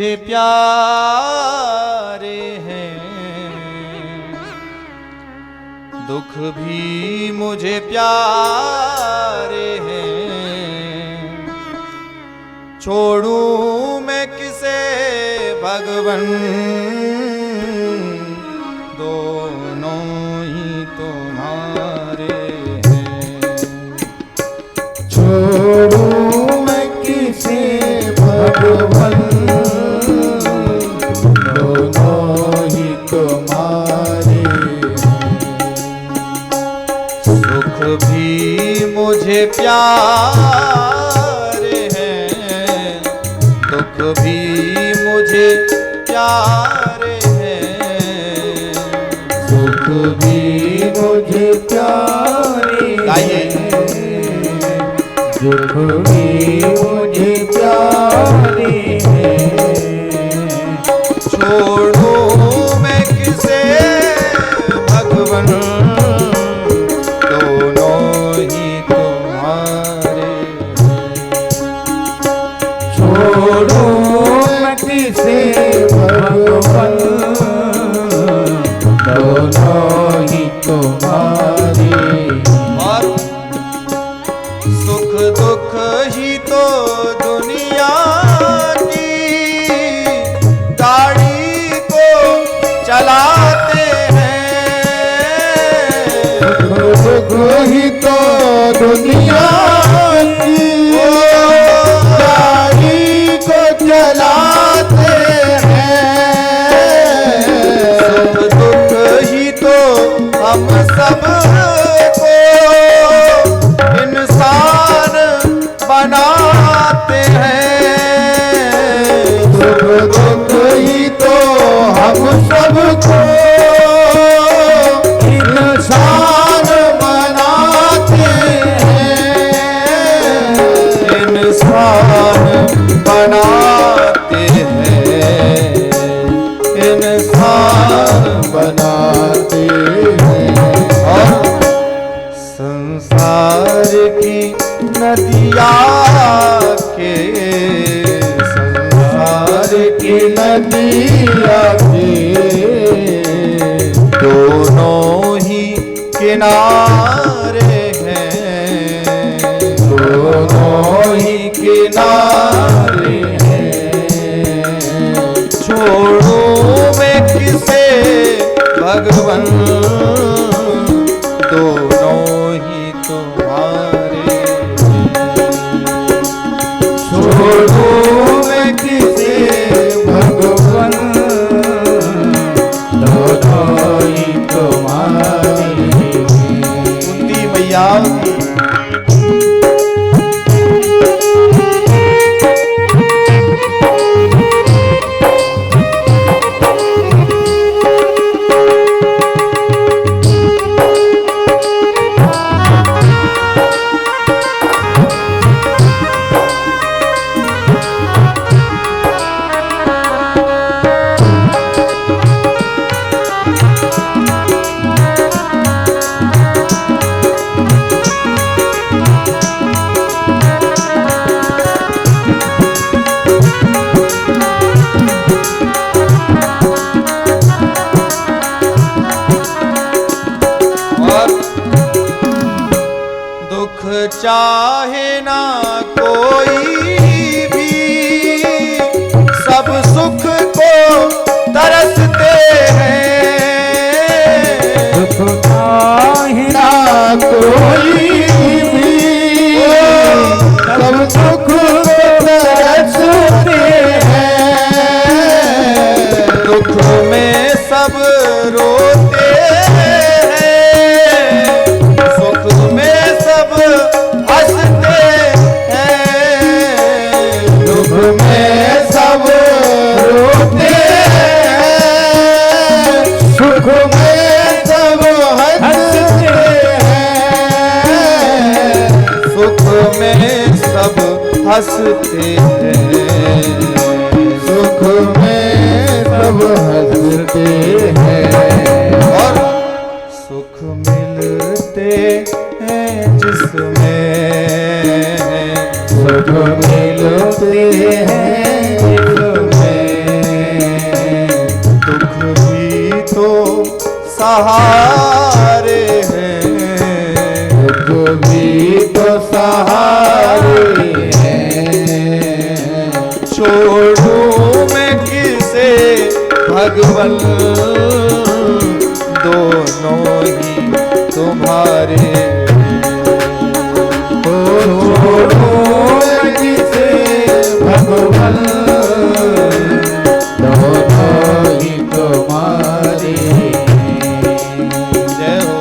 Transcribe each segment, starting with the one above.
मुझे प्यारे हैं, दुख भी मुझे प्यारे हैं। छोड़ूं मैं किसे भगवन, दोनों ही तुम्हारे हैं। छोड़ूं मैं किसे भगवन, दोनों ही तुम्हारे हैं। सुख भी मुझे प्यारे हैं, दुख भी मुझे प्यारे हैं। सुख भी मुझे प्यारे हैं, दुख भी मुझे प्यारे हैं। छोड़ूं मैं किसे भगवन, दोनों ही तुम्हारे हैं। छोड़ूं मैं किसे भगवन, दोनों ही तुम्हारे हैं। और सुख दुख ही तो दुनिया की गाड़ी को चलाते हैं। सुख ही तो दुनिया की गाड़ी को चलाते हैं। सुख दुख ही तो हम सब को इंसान बनाते हैं। सुख दुख ही तो हम सबको इंसान बनाते हैं। इंसान बनाते हैं, इंसान बनाते हैं। और संसार की नदिया के, संसार की नदिया के दोनों ही किनारे हैं, दोनों ही किनारे हैं। छोड़ूं मैं किसे भगवन, दोनों ही तुम्हारे हैं। छोड़ूं मैं किसे भगवन, दोनों ही तुम्हारे हैं। कुंती मैया भगवन दोनों ही तुम्हारे छोड़ो किसे भगवन दोनों ही तुम्हारे। जय हो।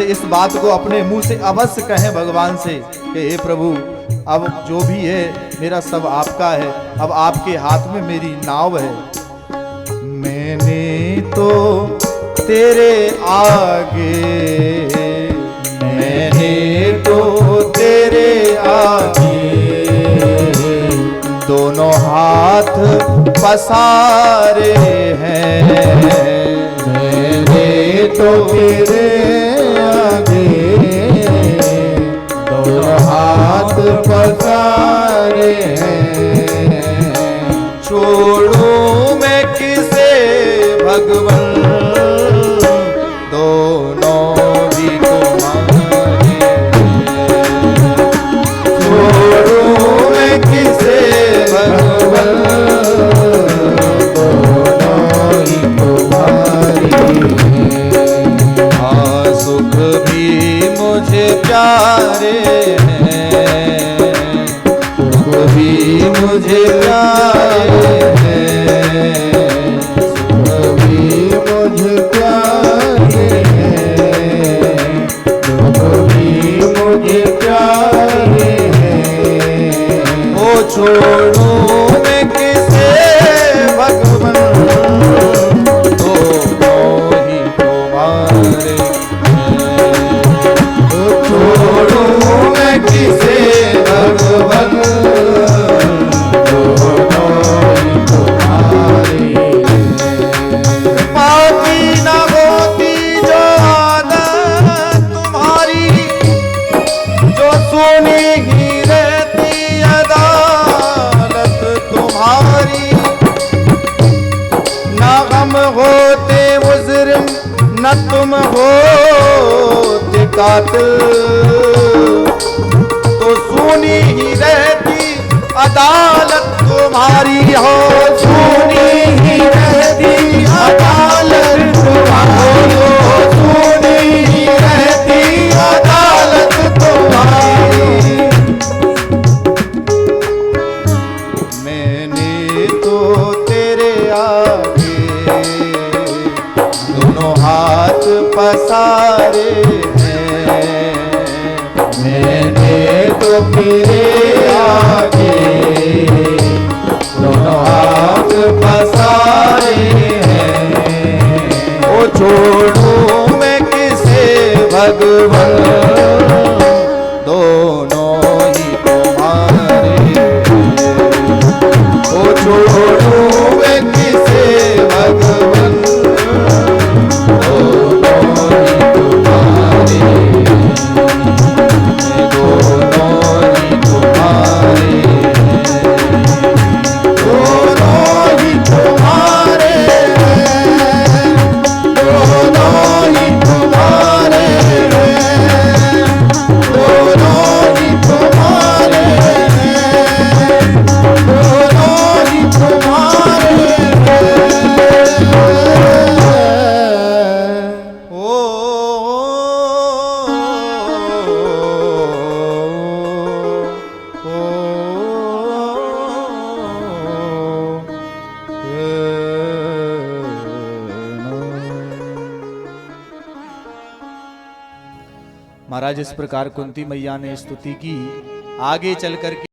इस बात को अपने मुंह से अवश्य कहें भगवान से कि हे प्रभु, अब जो भी है मेरा सब आपका है, अब आपके हाथ में मेरी नाव है। मैंने तो तेरे आगे, मैंने तो तेरे आगे दोनों हाथ पसारे हैं। मैंने तो तेरे दोनों हाथ पसारे हैं। छोड़ूं मैं किसे भगवन दोनों भी तुम्हारे। छोड़ूं मैं किसे भगवन दोनों ही तुम्हारी। सुख भी मुझे प्यारे हैं, सुख भी मुझे प्यारे हैं, सुख भी मुझे प्यारे हैं, दुख भी मुझे प्यारे हैं। वो छोड़ूं मैं किसे भगवन दोनों ही तुम्हारे। छोड़ूं मैं किसे भगवन दोनों ही तुम्हारे। पापी न होती जो आदत तुम्हारी, जो सुनी ही रहती अदालत तुम्हारी। न गम होते मुजरिम न तुम होते कातिल, तो सुनी ही रहती अदालत तुम्हारी हो। सुनी ही रहती अदालत तुम्हारी हो, सुनी ही रहती अदालत तुम्हारी। मैंने तो तेरे आगे दोनों हाथ पसारे हैं। मैंने तो तेरे आगे दोनों हाथ पसारे हैं। ओ छोड़ूं मैं किसे भगवन दोनों ही तुम्हारे। ओ छोड़ूं मैं किसे भगवन दोनों ही तुम्हारे। दोनों ही तुम्हारे, दोनों ही तुम्हारे, दोनों महाराज इस प्रकार कुंती मैया ने स्तुति की। आगे चल कर के